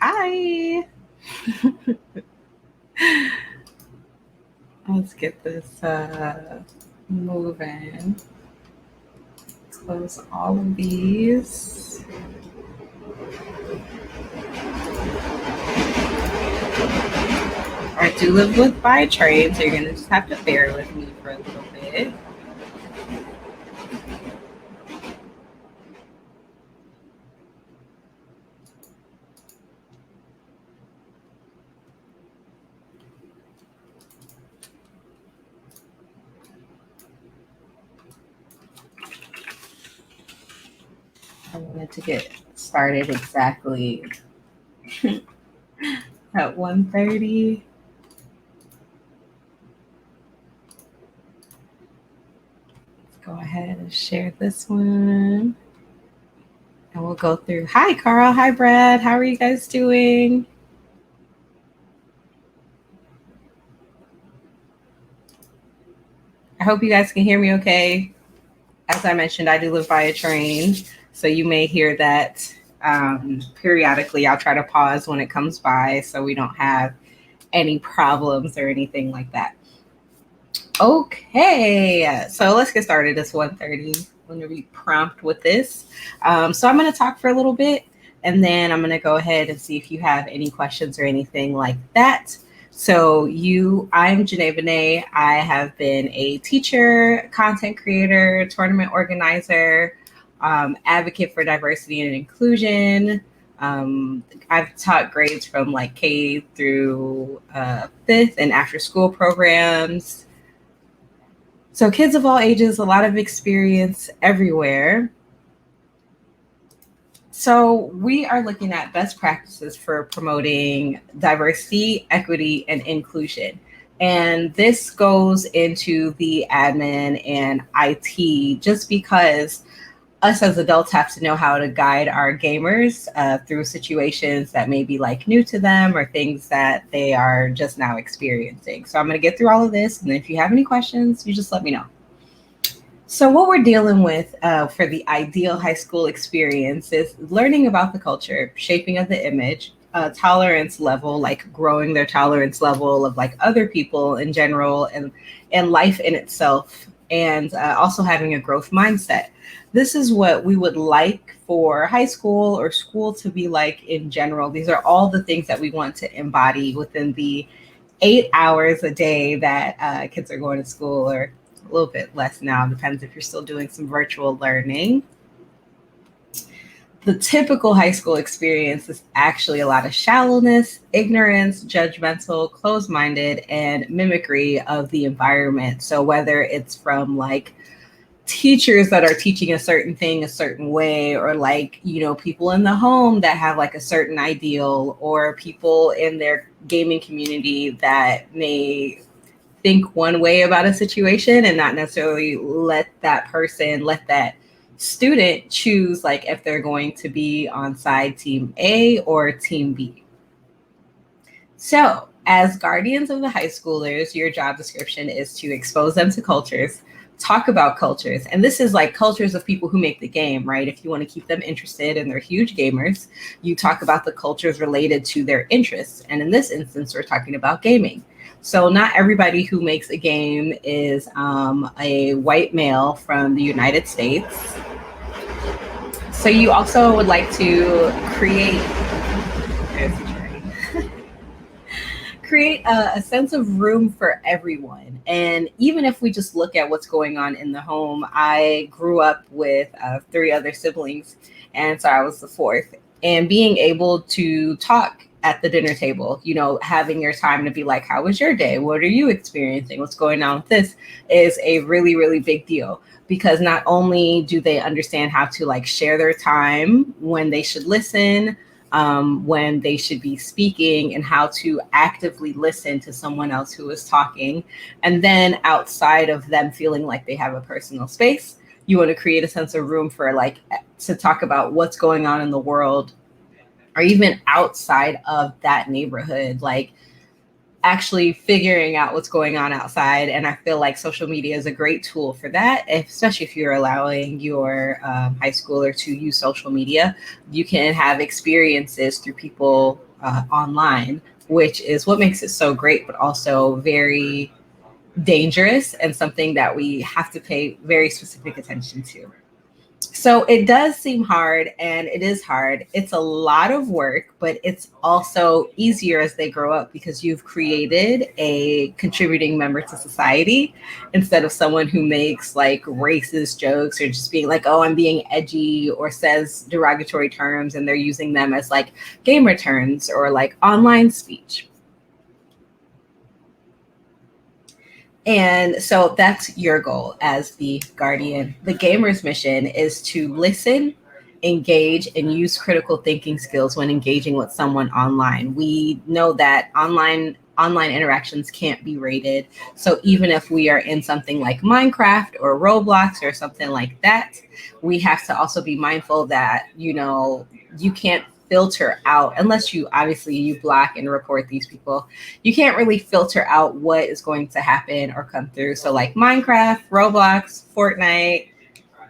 Hi. Let's get this moving. Close all of these. I do live with by trade, so you're going to just have to bear with me for a little bit. I wanted to get started exactly at 1:30. Let's go ahead and share this one. And we'll go through. Hi, Carl. Hi, Brad. How are you guys doing? I hope you guys can hear me okay. As I mentioned, I do live by a train, so you may hear that periodically. I'll try to pause when it comes by so we don't have any problems or anything like that. Okay, so let's get started. It's 1:30. I'm going to be prompt with this. So I'm going to talk for a little bit, and then I'm going to go ahead and see if you have any questions or anything like that. So I'm Janae Benet. I have been a teacher, content creator, tournament organizer, advocate for diversity and inclusion. I've taught grades from like K through fifth and after school programs. So kids of all ages, a lot of experience everywhere. So we are looking at best practices for promoting diversity, equity, and inclusion. And this goes into the admin and IT just because us as adults have to know how to guide our gamers through situations that may be like new to them or things that they are just now experiencing. So I'm going to get through all of this. And if you have any questions, you just let me know. So what we're dealing with for the ideal high school experience is learning about the culture, shaping of the image, tolerance level, like growing their tolerance level of like other people in general and life in itself, and also having a growth mindset. This is what we would like for high school or school to be like in general. These are all the things that we want to embody within the 8 hours a day that kids are going to school, or a little bit less now, depends if you're still doing some virtual learning. The typical high school experience is actually a lot of shallowness, ignorance, judgmental, closed-minded, and mimicry of the environment. So whether it's from like teachers that are teaching a certain thing a certain way, or like, you know, people in the home that have like a certain ideal, or people in their gaming community that may think one way about a situation and not necessarily let that student choose like if they're going to be on side team A or team B. So as guardians of the high schoolers, your job description is to expose them to cultures, talk about cultures. And this is like cultures of people who make the game, right? If you want to keep them interested and they're huge gamers, you talk about the cultures related to their interests. And in this instance, we're talking about gaming. So not everybody who makes a game is a white male from the United States. So you also would like to create a sense of room for everyone. And even if we just look at what's going on in the home, I grew up with 3 other siblings, and so I was the 4th. And being able to talk at the dinner table, you know, having your time to be like, how was your day? What are you experiencing? What's going on with this is a really, really big deal, because not only do they understand how to like share their time, when they should listen, when they should be speaking, and how to actively listen to someone else who is talking. And then outside of them feeling like they have a personal space, you want to create a sense of room for like to talk about what's going on in the world, or even outside of that neighborhood, like actually figuring out what's going on outside. And I feel like social media is a great tool for that, especially if you're allowing your high schooler to use social media. You can have experiences through people online, which is what makes it so great, but also very dangerous and something that we have to pay very specific attention to. So it does seem hard, and it is hard. It's a lot of work, but it's also easier as they grow up because you've created a contributing member to society instead of someone who makes like racist jokes or just being like, oh, I'm being edgy, or says derogatory terms and they're using them as like gamer terms or like online speech. And so that's your goal as the guardian. The gamer's mission is to listen, engage, and use critical thinking skills when engaging with someone online. We know that online interactions can't be rated. So even if we are in something like Minecraft or Roblox or something like that, we have to also be mindful that, you know, you can't filter out, unless you obviously you block and report these people, you can't really filter out what is going to happen or come through. So like Minecraft, Roblox, Fortnite,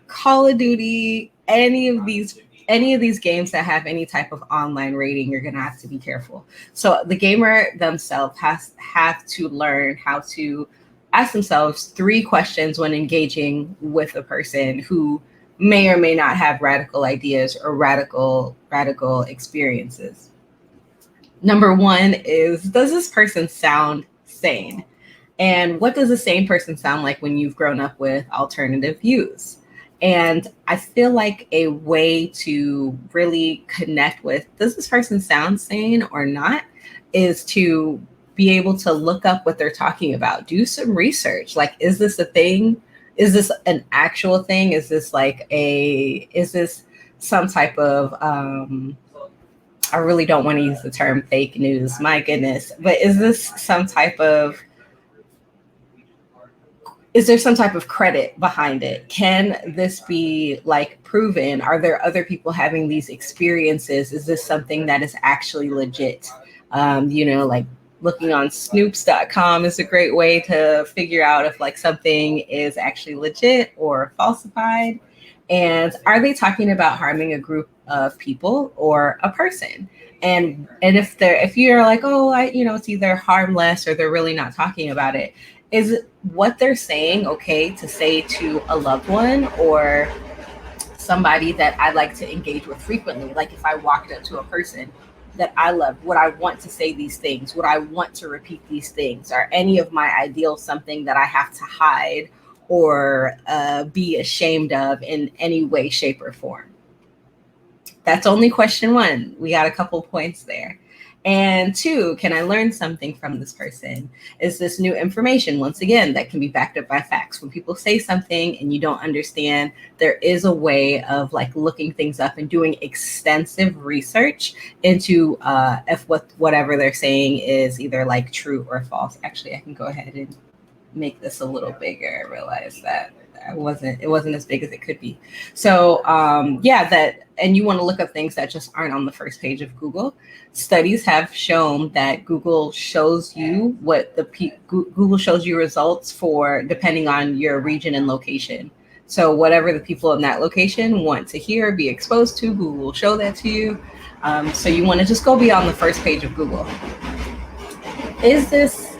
Call of Duty, any of these games that have any type of online rating, you're gonna have to be careful. So the gamer themselves have to learn how to ask themselves 3 questions when engaging with a person who may or may not have radical ideas or radical experiences. Number 1 is, does this person sound sane? And what does a sane person sound like when you've grown up with alternative views? And I feel like a way to really connect with, does this person sound sane or not, is to be able to look up what they're talking about. Do some research. Like, is this a thing? Is this an actual thing? Is this some type of, I really don't want to use the term fake news, my goodness, but is there some type of credit behind it? Can this be like proven? Are there other people having these experiences? Is this something that is actually legit? Like looking on snoops.com is a great way to figure out if like something is actually legit or falsified. And are they talking about harming a group of people or a person? And if you're like, oh, it's either harmless or they're really not talking about it, is what they're saying okay to say to a loved one or somebody that I like to engage with frequently? Like if I walked up to a person that I love, would I want to say these things? Would I want to repeat these things? Are any of my ideals something that I have to hide or be ashamed of in any way, shape, or form? That's only question 1. We got a couple points there. And 2, can I learn something from this person? Is this new information, once again, that can be backed up by facts? When people say something and you don't understand, there is a way of like looking things up and doing extensive research into if whatever they're saying is either like true or false. Actually, I can go ahead and make this a little bigger. I realize that it wasn't as big as it could be. So and you want to look up things that just aren't on the first page of Google. Studies have shown that Google shows you Google shows you results for depending on your region and location. So whatever the people in that location want to hear, be exposed to, Google will show that to you. So you want to just go beyond the first page of Google. Is this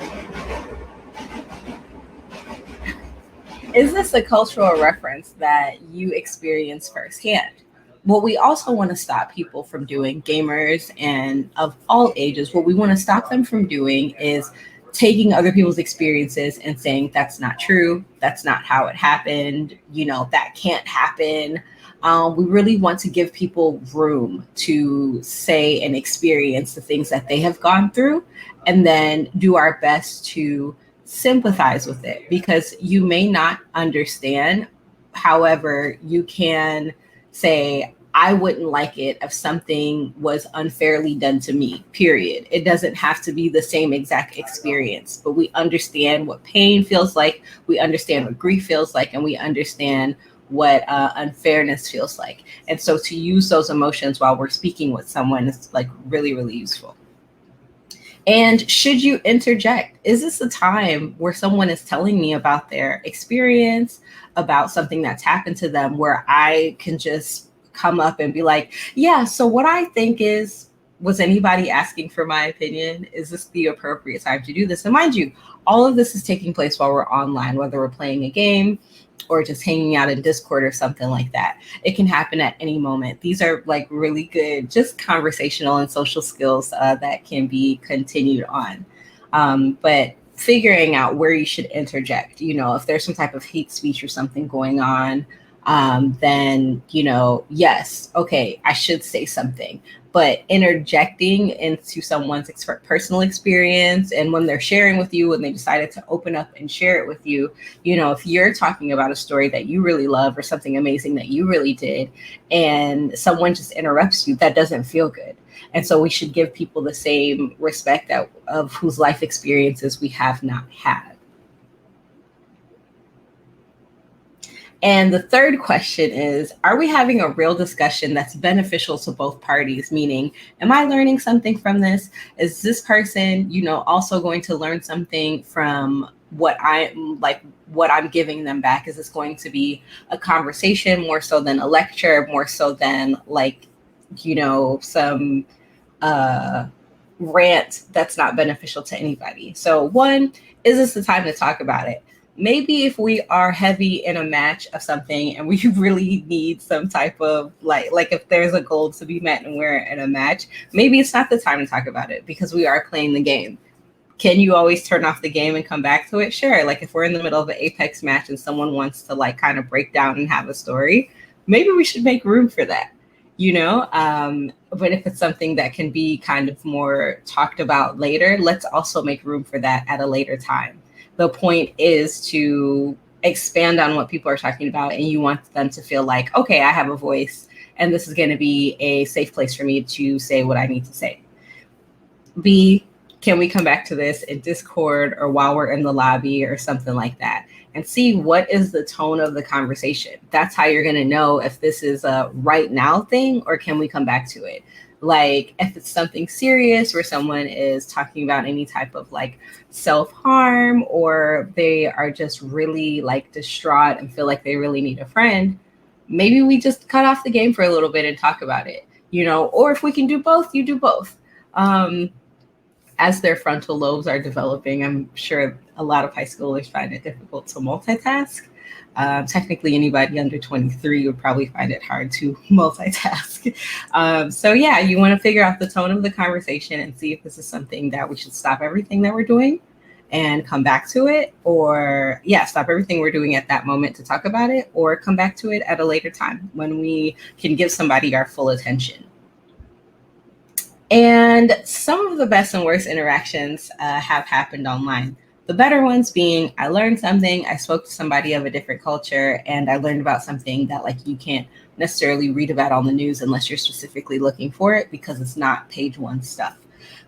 a cultural reference that you experience firsthand? What we also want to stop people from doing, gamers and of all ages, what we want to stop them from doing is taking other people's experiences and saying, that's not true. That's not how it happened. That can't happen. We really want to give people room to say and experience the things that they have gone through and then do our best to sympathize with it, because you may not understand. However, you can say, I wouldn't like it if something was unfairly done to me, period. It doesn't have to be the same exact experience, but we understand what pain feels like. We understand what grief feels like, and we understand what unfairness feels like. And so to use those emotions while we're speaking with someone is like really, really useful. And should you interject? Is this a time where someone is telling me about their experience, about something that's happened to them, where I can just come up and be like, yeah, so what I think is, was anybody asking for my opinion? Is this the appropriate time to do this? And mind you, all of this is taking place while we're online, whether we're playing a game or just hanging out in Discord or something like that. It can happen at any moment. These are like really good, just conversational and social skills that can be continued on. But figuring out where you should interject, if there's some type of hate speech or something going on, then, yes, okay, I should say something. But interjecting into someone's personal experience, and when they're sharing with you, when they decided to open up and share it with you, if you're talking about a story that you really love or something amazing that you really did, and someone just interrupts you, that doesn't feel good. And so we should give people the same respect of whose life experiences we have not had. And the third question is, are we having a real discussion that's beneficial to both parties? Meaning, am I learning something from this? Is this person, also going to learn something from what I'm giving them back? Is this going to be a conversation more so than a lecture, more so than some rant that's not beneficial to anybody? So one, is this the time to talk about it? Maybe if we are heavy in a match of something and we really need some type of like if there's a goal to be met and we're in a match, maybe it's not the time to talk about it because we are playing the game. Can you always turn off the game and come back to it? Sure. Like if we're in the middle of an Apex match and someone wants to kind of break down and have a story, maybe we should make room for that, but if it's something that can be kind of more talked about later, let's also make room for that at a later time. The point is to expand on what people are talking about, and you want them to feel like, okay, I have a voice, and this is going to be a safe place for me to say what I need to say. B, can we come back to this in Discord or while we're in the lobby or something like that? And see, what is the tone of the conversation? That's how you're going to know if this is a right now thing or can we come back to it? Like if it's something serious where someone is talking about any type of self-harm, or they are just really distraught and feel like they really need a friend, maybe we just cut off the game for a little bit and talk about it, or if we can do both, you do both. As their frontal lobes are developing, I'm sure a lot of high schoolers find it difficult to multitask. Technically, anybody under 23 would probably find it hard to multitask. So yeah, you want to figure out the tone of the conversation and see if this is something that we should stop everything that we're doing and come back to it, or stop everything we're doing at that moment to talk about it, or come back to it at a later time when we can give somebody our full attention. And some of the best and worst interactions have happened online. The better ones being, I learned something, I spoke to somebody of a different culture, and I learned about something that you can't necessarily read about on the news unless you're specifically looking for it because it's not page one stuff.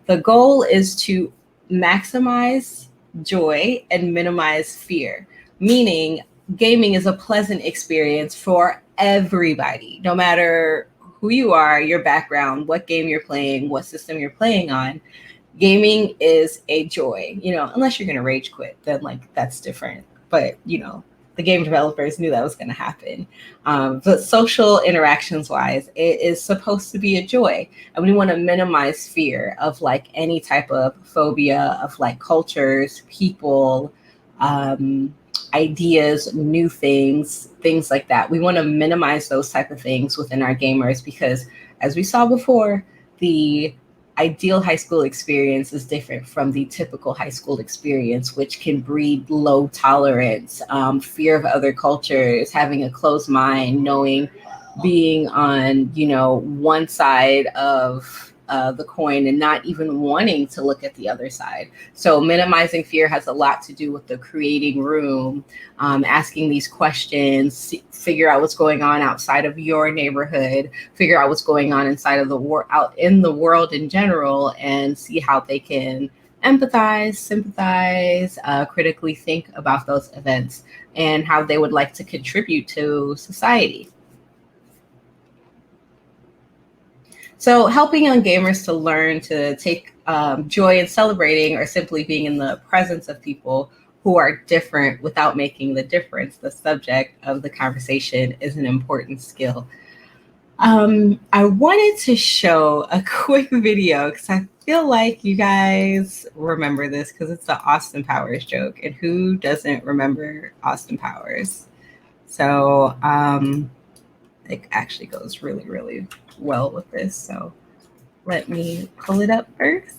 The goal is to maximize joy and minimize fear, meaning gaming is a pleasant experience for everybody, no matter who you are, your background, what game you're playing, what system you're playing on. Gaming is a joy, unless you're going to rage quit, then that's different. But, the game developers knew that was going to happen. But social interactions wise, it is supposed to be a joy. And we want to minimize fear of any type of phobia of cultures, people, ideas, new things like that. We want to minimize those type of things within our gamers because, as we saw before, the ideal high school experience is different from the typical high school experience, which can breed low tolerance, fear of other cultures, having a closed mind, being on, one side of the coin and not even wanting to look at the other side. So minimizing fear has a lot to do with the creating room, asking these questions, figure out what's going on outside of your neighborhood, figure out what's going on inside of out in the world in general, and see how they can empathize, sympathize, critically think about those events and how they would like to contribute to society. So helping young gamers to learn to take joy in celebrating or simply being in the presence of people who are different without making the difference the subject of the conversation is an important skill. I wanted to show a quick video because I feel like you guys remember this because it's the Austin Powers joke. And who doesn't remember Austin Powers? So it actually goes really, really well with this. So let me pull it up first.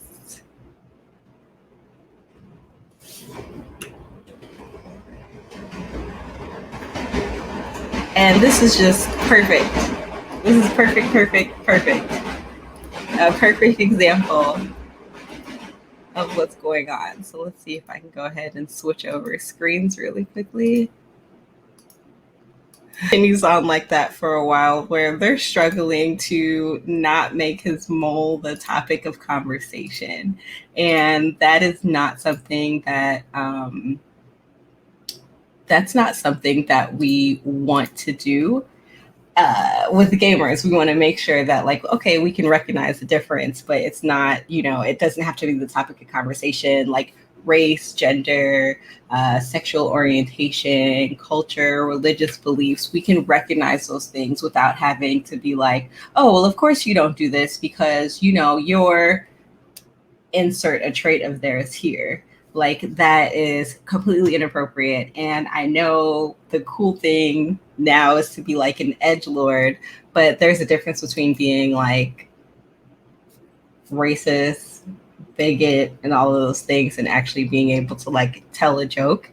And this is just perfect. This is perfect. A perfect example of what's going on. So let's see if I can go ahead and switch over screens really quickly. And he's on like that for a while where they're struggling to not make his mole the topic of conversation. And that is not something that we want to do. With the gamers, we want to make sure that like, okay, we can recognize the difference, but it's not, it doesn't have to be the topic of conversation, like race, gender, sexual orientation, culture, religious beliefs. We can recognize those things without having to be like, oh, well, of course you don't do this because, you're insert a trait of theirs here. Like that is completely inappropriate. And I know the cool thing now is to be like an edgelord, but there's a difference between being like racist, bigot, and all of those things and actually being able to like tell a joke.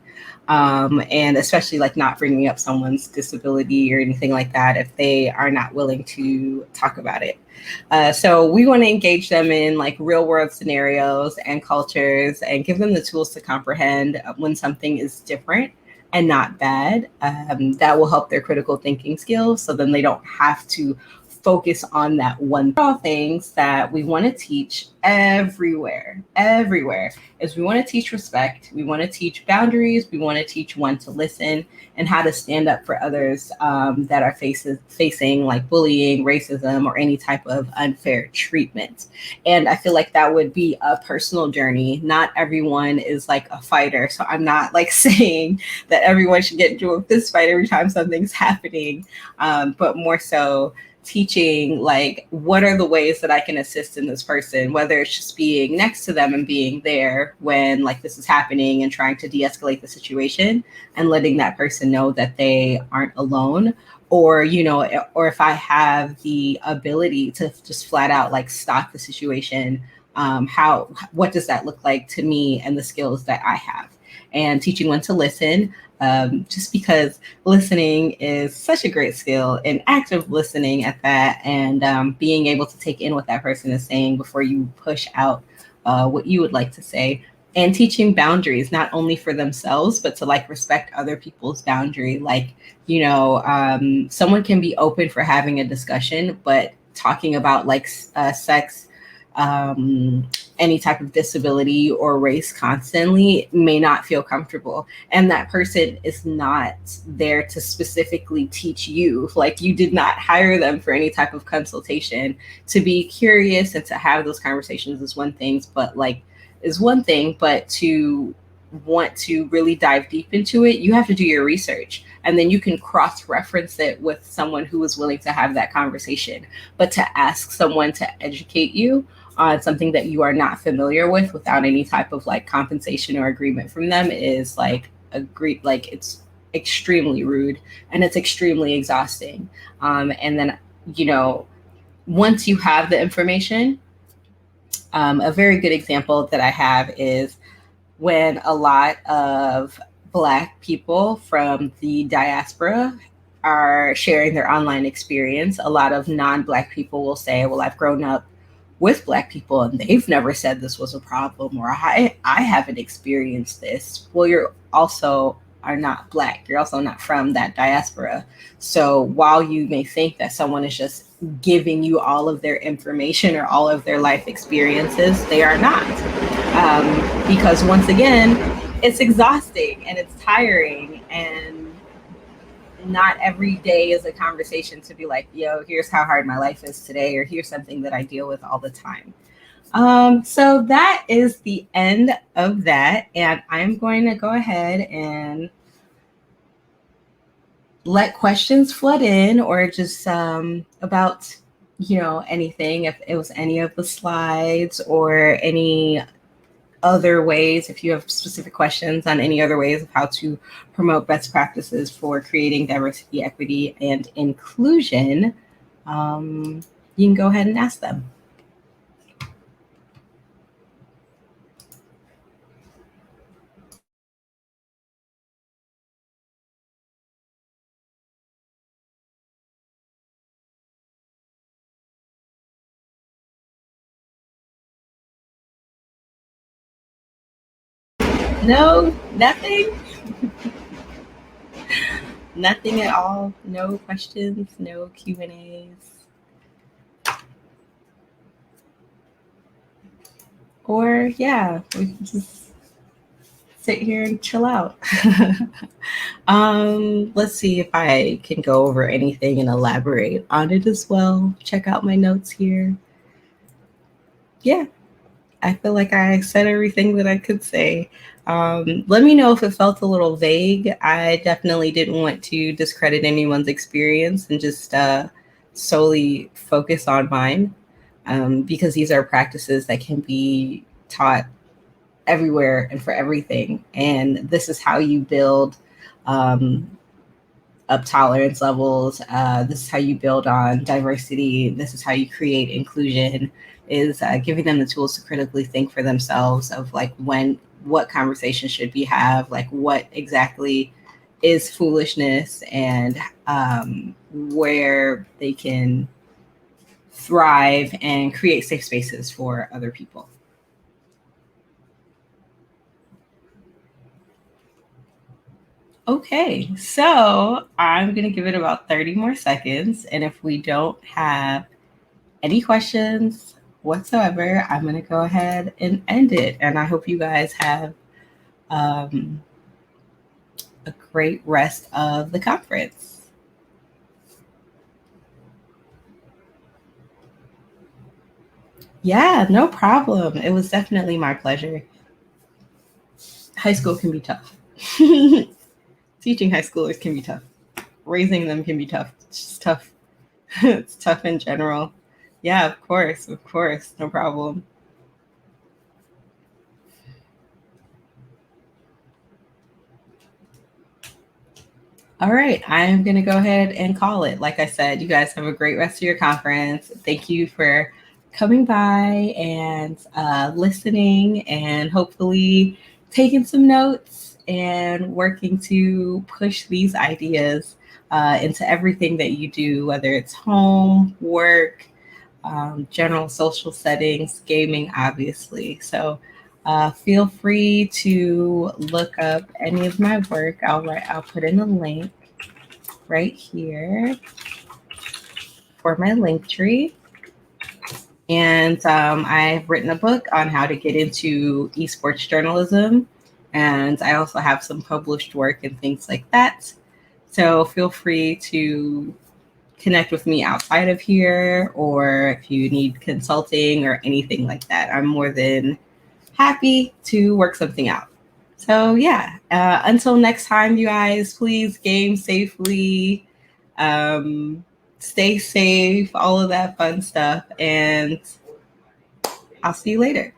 And especially like not bringing up someone's disability or anything like that if they are not willing to talk about it. So we want to engage them in like real world scenarios and cultures and give them the tools to comprehend when something is different and not bad. That will help their critical thinking skills. So then they don't have to focus on that one things that we want to teach everywhere is we want to teach respect, we want to teach boundaries, we want to teach when to listen and how to stand up for others that are facing like bullying, racism, or any type of unfair treatment. And I feel like that would be a personal journey. Not everyone is like a fighter, so I'm not like saying that everyone should get into a fist fight every time something's happening, but more so teaching like what are the ways that I can assist in this person, whether it's just being next to them and being there when like this is happening and trying to de-escalate the situation and letting that person know that they aren't alone, or or if I have the ability to just flat out like stop the situation, what does that look like to me and the skills that I have, and teaching when to listen. Just because listening is such a great skill, and active listening at that, and being able to take in what that person is saying before you push out what you would like to say, and teaching boundaries, not only for themselves, but to like respect other people's boundary. Like, someone can be open for having a discussion, but talking about like sex, any type of disability or race constantly may not feel comfortable. And that person is not there to specifically teach you. Like you did not hire them for any type of consultation. To be curious and to have those conversations is one thing, but to want to really dive deep into it, you have to do your research. And then you can cross-reference it with someone who is willing to have that conversation. But to ask someone to educate you on something that you are not familiar with without any type of like compensation or agreement from them is like it's extremely rude and it's extremely exhausting. And then, once you have the information, a very good example that I have is when a lot of Black people from the diaspora are sharing their online experience. A lot of non-Black people will say, well, I've grown up with Black people and they've never said this was a problem, or I haven't experienced this. Well, you're also are not Black. You're also not from that diaspora. So while you may think that someone is just giving you all of their information or all of their life experiences, they are not. Because once again, it's exhausting and it's tiring, and not every day is a conversation to be like, yo, here's how hard my life is today, or here's something that I deal with all the time. So that is the end of that. And I'm going to go ahead and let questions flood in, or just about, anything, if it was any of the slides or any other ways, if you have specific questions on any other ways of how to promote best practices for creating diversity, equity, and inclusion, you can go ahead and ask them. No, nothing. Nothing at all. No questions, no Q&As. Or yeah, we can just sit here and chill out. Let's see if I can go over anything and elaborate on it as well. Check out my notes here. Yeah, I feel like I said everything that I could say. Let me know if it felt a little vague. I definitely didn't want to discredit anyone's experience and just solely focus on mine, because these are practices that can be taught everywhere and for everything. And this is how you build up tolerance levels. This is how you build on diversity. This is how you create inclusion, is giving them the tools to critically think for themselves of like what conversation should we have, like what exactly is foolishness, and where they can thrive and create safe spaces for other people. Okay, so I'm going to give it about 30 more seconds. And if we don't have any questions whatsoever, I'm going to go ahead and end it. And I hope you guys have a great rest of the conference. Yeah, no problem. It was definitely my pleasure. High school can be tough. Teaching high schoolers can be tough. Raising them can be tough. It's just tough. It's tough in general. Yeah, of course, no problem. All right, I'm going to go ahead and call it. Like I said, you guys have a great rest of your conference. Thank you for coming by and listening, and hopefully taking some notes and working to push these ideas into everything that you do, whether it's home, work, general social settings, gaming, obviously. So feel free to look up any of my work. I'll put in a link right here for my link tree. And I've written a book on how to get into esports journalism. And I also have some published work and things like that. So feel free to connect with me outside of here, or if you need consulting or anything like that. I'm more than happy to work something out. So yeah, until next time, you guys, please game safely, stay safe, all of that fun stuff. And I'll see you later.